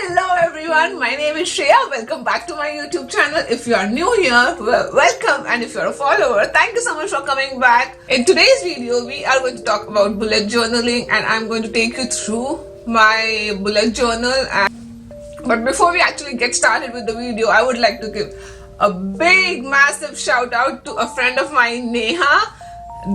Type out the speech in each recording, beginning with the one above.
Hello everyone, my name is Shreya. Welcome back to my YouTube channel. If you are new here, welcome, and if you're a follower, thank you so much for coming back. In today's video, we are going to talk about bullet journaling, and I'm going to take you through my bullet journal. But before we actually get started with the video, I would like to give a big massive shout out to a friend of mine, NEHA.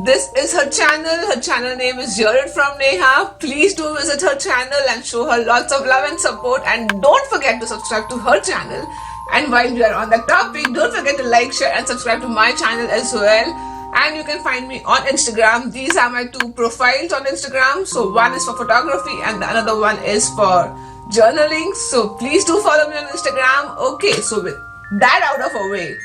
This is her channel. Her channel name is Shoutout from NEHA. Please do visit her channel and show her lots of love and support, and don't forget to subscribe to her channel. And while we are on that topic, don't forget to like, share and subscribe to my channel as well. And you can find me on Instagram. These are my two profiles on Instagram. So one is for photography and the another one is for journaling. So please do follow me on Instagram. Okay, so with that out of our way,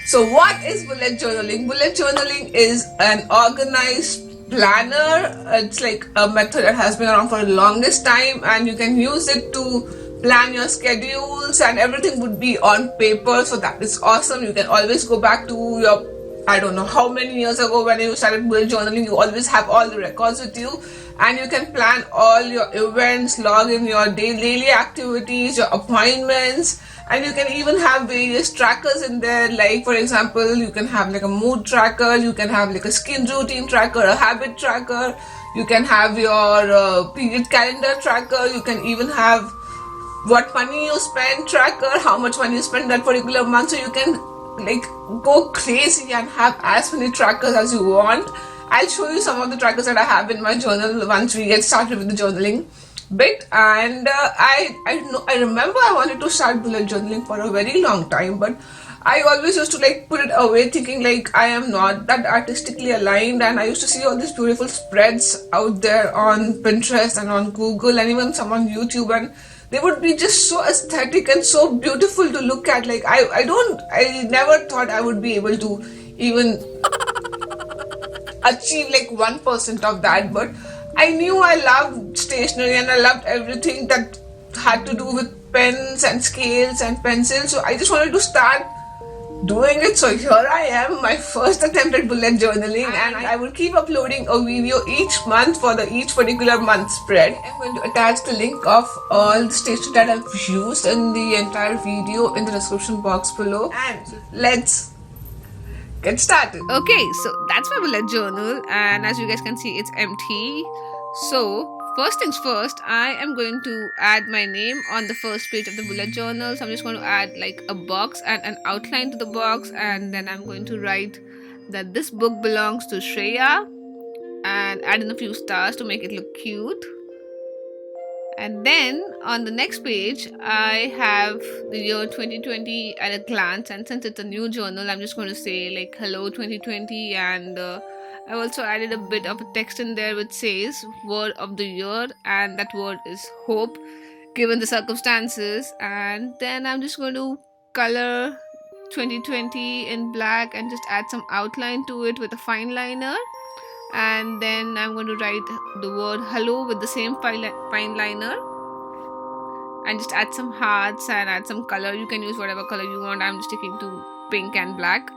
so what is bullet journaling? Bullet journaling is an organized planner. It's like a method that has been around for the longest time, and you can use it to plan your schedules, and everything would be on paper. So that is awesome. You can always go back to your, I don't know how many years ago when you started bullet journaling. You always have all the records with you, and you can plan all your events, log in your daily activities, your appointments. And you can even have various trackers in there, like for example, you can have like a mood tracker, you can have like a skin routine tracker, a habit tracker, you can have your period calendar tracker, you can even have what money you spend tracker, how much money you spend that particular month. So you can like go crazy and have as many trackers as you want. I'll show you some of the trackers that I have in my journal once we get started with the journaling bit. And I remember I wanted to start bullet journaling for a very long time, but I always used to like put it away, thinking like I am not that artistically aligned. And I used to see all these beautiful spreads out there on Pinterest and on Google and even some on YouTube, and they would be just so aesthetic and so beautiful to look at. Like I never thought I would be able to even achieve like 1% of that, but I knew I loved stationery and I loved everything that had to do with pens and scales and pencils. So I just wanted to start doing it. So here I am, my first attempt at bullet journaling, and I will keep uploading a video each month for each particular month spread. I'm going to attach the link of all the stationery that I've used in the entire video in the description box below, and let's get started. Okay, so that's my bullet journal, and as you guys can see, it's empty. So first things first, I am going to add my name on the first page of the bullet journal. So I'm just going to add like a box and an outline to the box, and then I'm going to write that this book belongs to Shreya and add in a few stars to make it look cute. And then on the next page, I have the year 2020 at a glance, and since it's a new journal, I'm just going to say like hello 2020, and I also added a bit of a text in there which says word of the year, and that word is hope given the circumstances. And then I'm just going to color 2020 in black and just add some outline to it with a fine liner. And then I'm going to write the word hello with the same fine liner and just add some hearts and add some color. You can use whatever color you want. I'm just sticking to pink and black.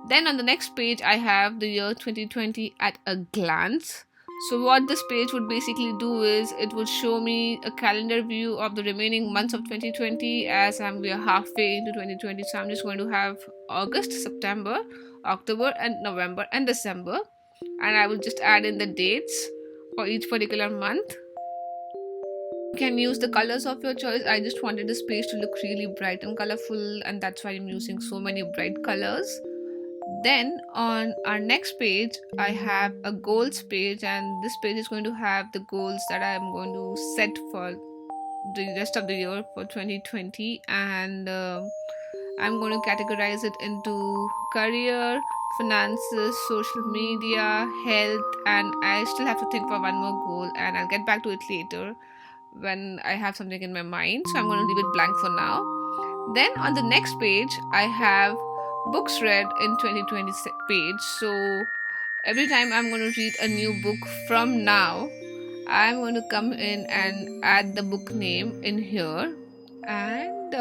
Then on the next page, I have the year 2020 at a glance. So what this page would basically do is it would show me a calendar view of the remaining months of 2020, as we are halfway into 2020. So I'm just going to have August, September, October and November and December. And I will just add in the dates for each particular month. You can use the colors of your choice. I just wanted this page to look really bright and colorful, and that's why I'm using so many bright colors. Then on our next page, I have a goals page, and this page is going to have the goals that I am going to set for the rest of the year for 2020, and I'm going to categorize it into career, finances, social media, health, and I still have to think for one more goal, and I'll get back to it later when I have something in my mind. So I'm going to leave it blank for now. Then on the next page, I have books read in 2020 page. So every time I'm going to read a new book from now, I'm going to come in and add the book name in here. And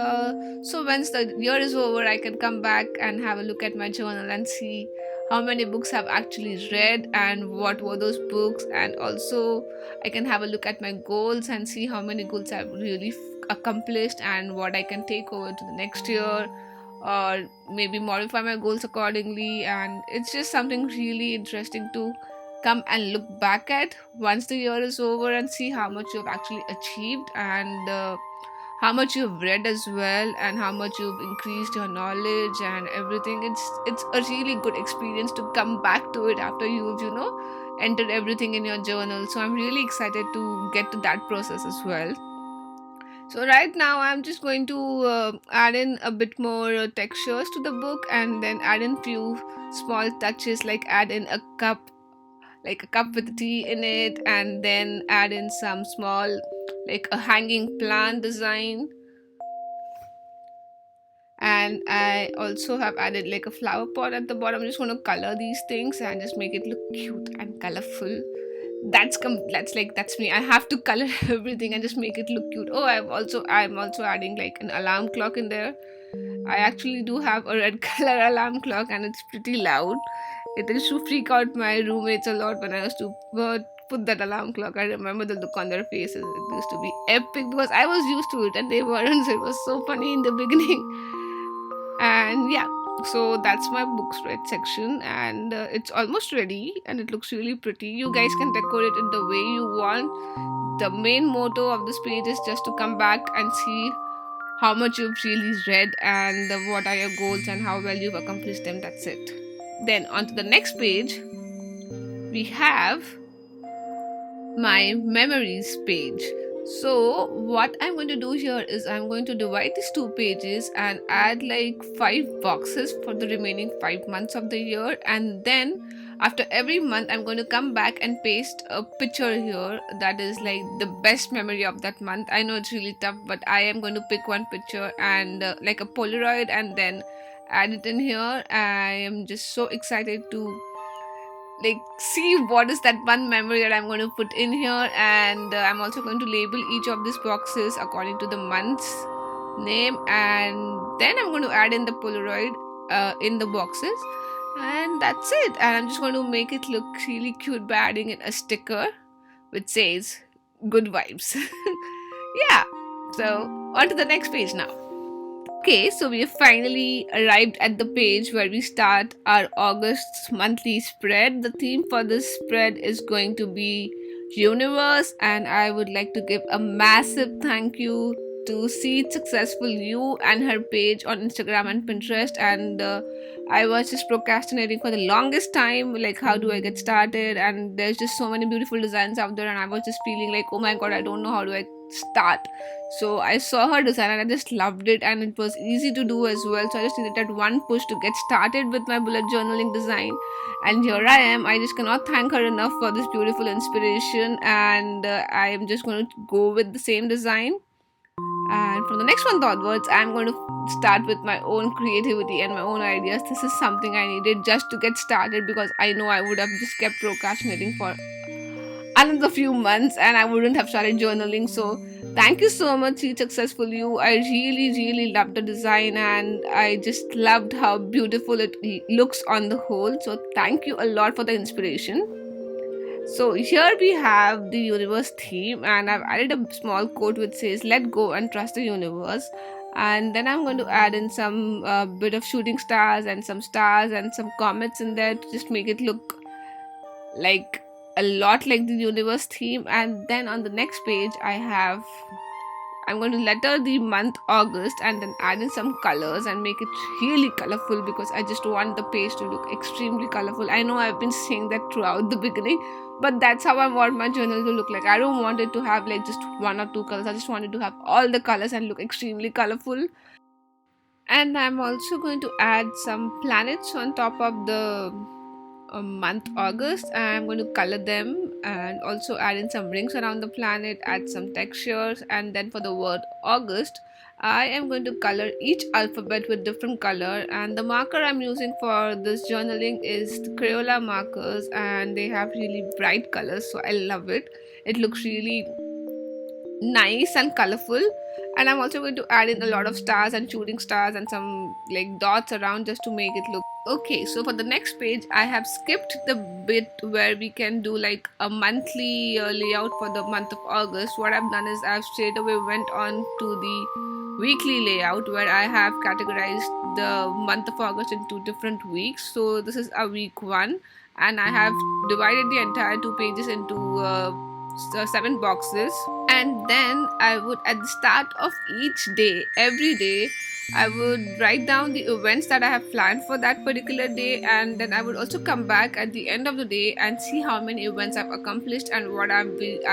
so once the year is over, I can come back and have a look at my journal and see how many books I've actually read and what were those books, and also I can have a look at my goals and see how many goals I've really accomplished and what I can take over to the next year, or maybe modify my goals accordingly. And it's just something really interesting to come and look back at once the year is over and see how much you've actually achieved, and how much you've read as well, and how much you've increased your knowledge and everything. It's a really good experience to come back to it after you've entered everything in your journal. So I'm really excited to get to that process as well. So right now I'm just going to add in a bit more textures to the book, and then add in few small touches, like add in a cup, like a cup with tea in it, and then add in some small, like a hanging plant design. And I also have added like a flower pot at the bottom. I'm just going to color these things and just make it look cute and colorful. That's me. I have to color everything and just make it look cute. Oh, I'm also adding like an alarm clock in there. I actually do have a red color alarm clock, and it's pretty loud. It used to freak out my roommates a lot when I used to put that alarm clock. I remember the look on their faces. It used to be epic because I was used to it and they weren't. So it was so funny in the beginning. And yeah, so that's my books read section, and it's almost ready and it looks really pretty. You guys can decorate it the way you want. The main motto of this page is just to come back and see how much you've really read, and what are your goals and how well you've accomplished them. That's it. Then on to the next page, we have my memories page. So what I'm going to do here is I'm going to divide these two pages and add like 5 boxes for the remaining 5 months of the year, and then after every month I'm going to come back and paste a picture here that is like the best memory of that month. I know it's really tough, but I am going to pick one picture and like a Polaroid, and then add it in here. I am just so excited to like see what is that one memory that I'm going to put in here, and I'm also going to label each of these boxes according to the month's name, and then I'm going to add in the Polaroid in the boxes, and that's it. And I'm just going to make it look really cute by adding in a sticker which says good vibes. Yeah, so on to the next page now. Okay, so we have finally arrived at the page where we start our August monthly spread. The theme for this spread is going to be universe, and I would like to give a massive thank you to Seed Successful You and her page on Instagram and Pinterest. And I was just procrastinating for the longest time, like how do I get started, and there's just so many beautiful designs out there, and I was just feeling like, oh my god, I don't know how do I start. So I saw her design and I just loved it, and it was easy to do as well. So I just needed that one push to get started with my bullet journaling design, and here I am. I just cannot thank her enough for this beautiful inspiration, and I am just going to go with the same design. And from the next month onwards, I'm going to start with my own creativity and my own ideas. This is something I needed just to get started, because I know I would have just kept procrastinating for another few months and I wouldn't have started journaling. So thank you so much, Seed Successful You. I really loved the design, and I just loved how beautiful it looks on the whole. So thank you a lot for the inspiration. So here we have the universe theme, and I've added a small quote which says let go and trust the universe. And then I'm going to add in some bit of shooting stars and some comets in there to just make it look like a lot like the universe theme. And then on the next page I'm going to letter the month August and then add in some colors and make it really colorful, because I just want the page to look extremely colorful. I know I've been saying that throughout the beginning, but that's how I want my journal to look like. I don't want it to have like just 1 or 2 colors. I just want it to have all the colors and look extremely colorful. And I'm also going to add some planets on top of the month August. I'm going to color them and also add in some rings around the planet, add some textures. And then for the word August, I am going to color each alphabet with different color, and the marker I'm using for this journaling is the Crayola markers, and they have really bright colors, so I love it. It looks really nice and colorful. And I'm also going to add in a lot of stars and shooting stars and some like dots around just to make it look okay. So for the next page I have skipped the bit where we can do like a monthly layout for the month of August. What I've done is I've straight away went on to the weekly layout where I have categorized the month of August into different weeks. So this is a week 1, and I have divided the entire 2 pages into 7 boxes. And then I would, at the start of each day, every day, I would write down the events that I have planned for that particular day, and then I would also come back at the end of the day and see how many events I've accomplished and what I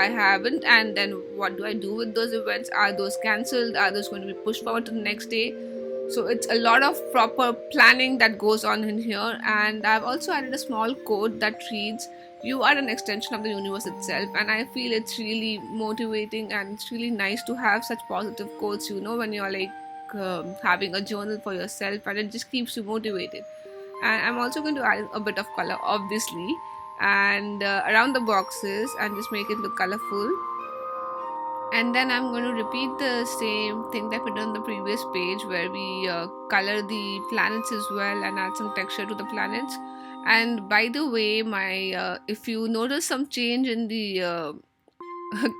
haven't, and then what do I do with those events. Are those cancelled? Are those going to be pushed forward to the next day? So it's a lot of proper planning that goes on in here. And I've also added a small quote that reads, "You are an extension of the universe itself." And I feel it's really motivating and it's really nice to have such positive quotes, when you're like having a journal for yourself, and it just keeps you motivated. And I'm also going to add a bit of color, obviously, and around the boxes, and just make it look colorful. And then I'm going to repeat the same thing that we did on the previous page, where we color the planets as well and add some texture to the planets. And by the way, my if you notice some change in the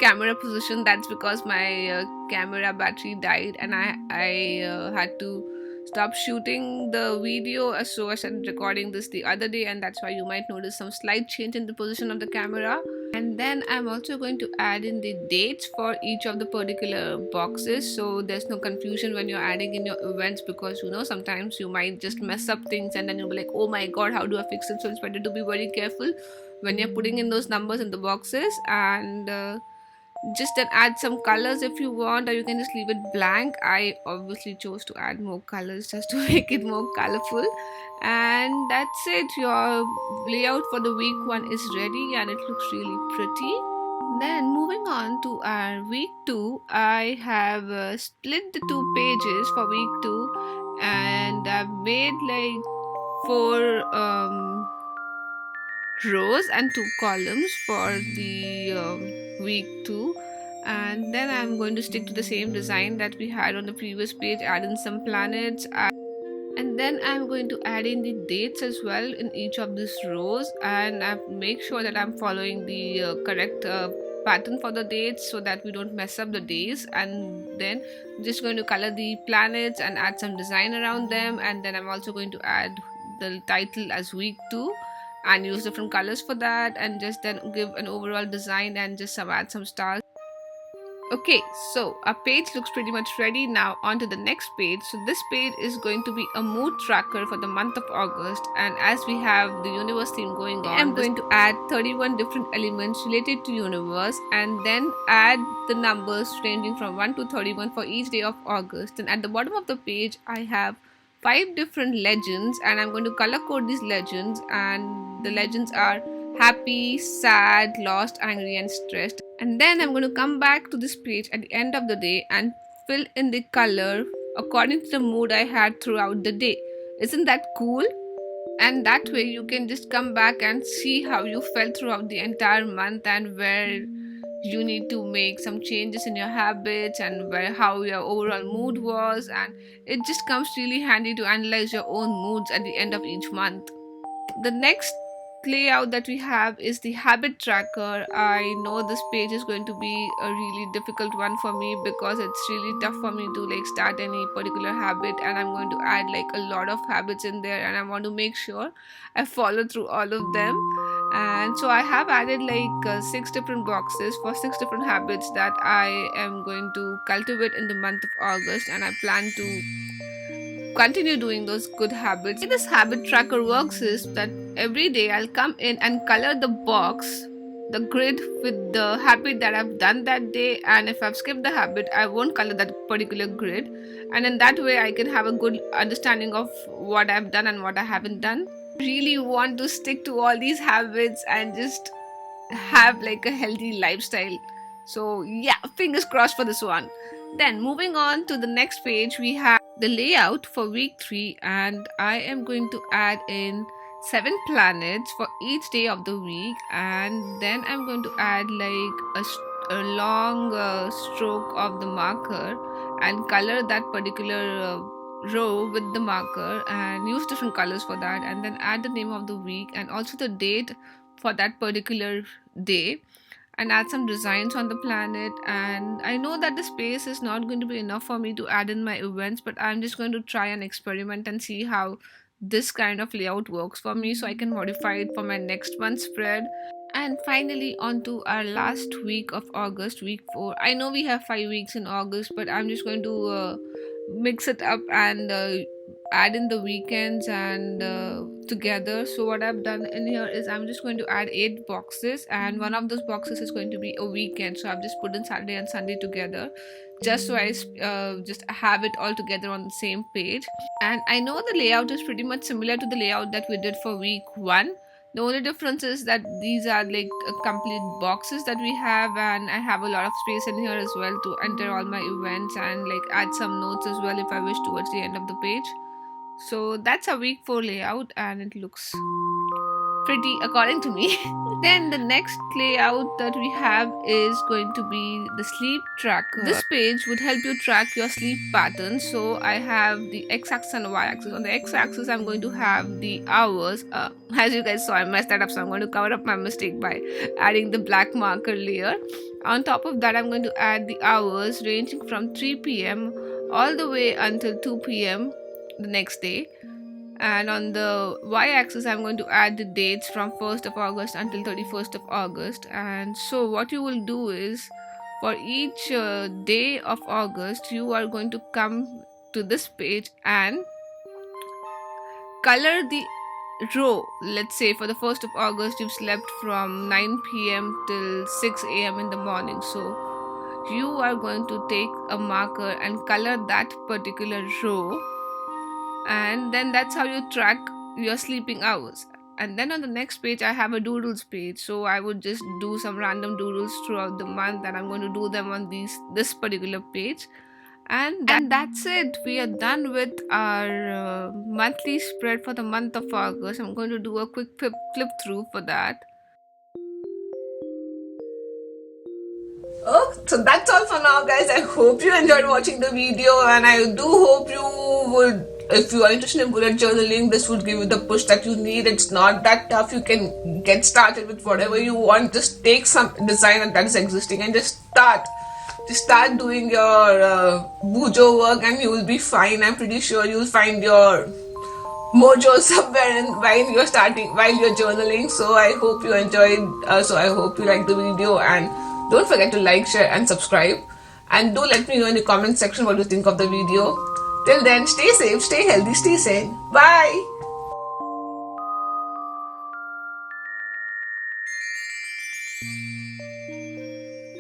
camera position, that's because my camera battery died, and I had to stop shooting the video. So I started recording this the other day, and that's why you might notice some slight change in the position of the camera. And then I'm also going to add in the dates for each of the particular boxes, so there's no confusion when you're adding in your events, because sometimes you might just mess up things and then you'll be like, oh my god, how do I fix it? So it's better to be very careful when you're putting in those numbers in the boxes. And just then add some colors if you want, or you can just leave it blank. I obviously chose to add more colors just to make it more colorful. And that's it. Your layout for the week 1 is ready, and it looks really pretty. Then moving on to our week 2, I have split the 2 pages for week 2, and I've made like 4 rows and 2 columns for the week 2. And then I'm going to stick to the same design that we had on the previous page, add in some planets, and then I'm going to add in the dates as well in each of these rows, and I make sure that I'm following the correct pattern for the dates so that we don't mess up the days. And then I'm just going to color the planets and add some design around them. And then I'm also going to add the title as week 2 and use different colors for that, and just then give an overall design and just add some stars. Okay, so our page looks pretty much ready. Now on to the next page. So this page is going to be a mood tracker for the month of August, and as we have the universe theme going on, I'm going to add 31 different elements related to universe, and then add the numbers ranging from 1 to 31 for each day of August. And at the bottom of the page I have 5 different legends, and I'm going to color code these legends. And the legends are happy, sad, lost, angry, and stressed. And then I'm going to come back to this page at the end of the day and fill in the color according to the mood I had throughout the day. Isn't that cool? And that way you can just come back and see how you felt throughout the entire month, and where you need to make some changes in your habits, and how your overall mood was. And it just comes really handy to analyze your own moods at the end of each month. The next layout that we have is the habit tracker. I know this page is going to be a really difficult one for me, because it's really tough for me to like start any particular habit, and I'm going to add like a lot of habits in there, and I want to make sure I follow through all of them. And so I have added like 6 different boxes for 6 different habits that I am going to cultivate in the month of August, and I plan to continue doing those good habits. The way this habit tracker works is that every day I'll come in and color the box, the grid, with the habit that I've done that day. And if I've skipped the habit, I won't color that particular grid. And in that way, I can have a good understanding of what I've done and what I haven't done. I really want to stick to all these habits and just have like a healthy lifestyle. So, yeah, fingers crossed for this one. Then, moving on to the next page, we have the layout for week 3, and I am going to add in 7 planets for each day of the week. And then I'm going to add like a long stroke of the marker and color that particular row with the marker and use different colors for that, and then add the name of the week and also the date for that particular day, and add some designs on the planet. And I know that the space is not going to be enough for me to add in my events, but I'm just going to try and experiment and see how this kind of layout works for me, so I can modify it for my next month's spread. And finally, on to our last week of August, week 4. I know we have 5 weeks in August, but I'm just going to mix it up and add in the weekends and together. So, what I've done in here is I'm just going to add 8 boxes, and one of those boxes is going to be a weekend. So, I've just put in Saturday and Sunday together just so I just have it all together on the same page. And I know the layout is pretty much similar to the layout that we did for week 1. The only difference is that these are like complete boxes that we have, and I have a lot of space in here as well to enter all my events and like add some notes as well if I wish towards the end of the page. So that's a week 4 layout, and it looks pretty according to me. Then the next layout that we have is going to be the sleep tracker. This page would help you track your sleep patterns. So I have the x-axis and the y-axis. On the x-axis I'm going to have the hours. As you guys saw, I messed that up, so I'm going to cover up my mistake by adding the black marker layer. On top of that, I'm going to add the hours ranging from 3 p.m. all the way until 2 p.m. the next day. And on the y-axis, I'm going to add the dates from 1st of August until 31st of August. And so what you will do is, for each day of August, you are going to come to this page and color the row. Let's say for the 1st of August, you've slept from 9 p.m. till 6 a.m. in the morning. So you are going to take a marker and color that particular row, and then that's how you track your sleeping hours. And then on the next page I have a doodles page, so I would just do some random doodles throughout the month, and I'm going to do them on this particular page. And that's it. We are done with our monthly spread for the month of August. I'm going to do a quick flip through for that. Oh, so that's all for now, guys. I hope you enjoyed watching the video, and I do hope you would, if you are interested in bullet journaling, this would give you the push that you need. It's not that tough. You can get started with whatever you want. Just take some design that is existing and just start doing your BuJo work, and you will be fine. I'm pretty sure you'll find your mojo somewhere while you're journaling. So I hope you enjoyed. So I hope you liked the video, and don't forget to like, share and subscribe, and do let me know in the comment section what you think of the video. Till then, stay safe, stay healthy, stay sane. Bye.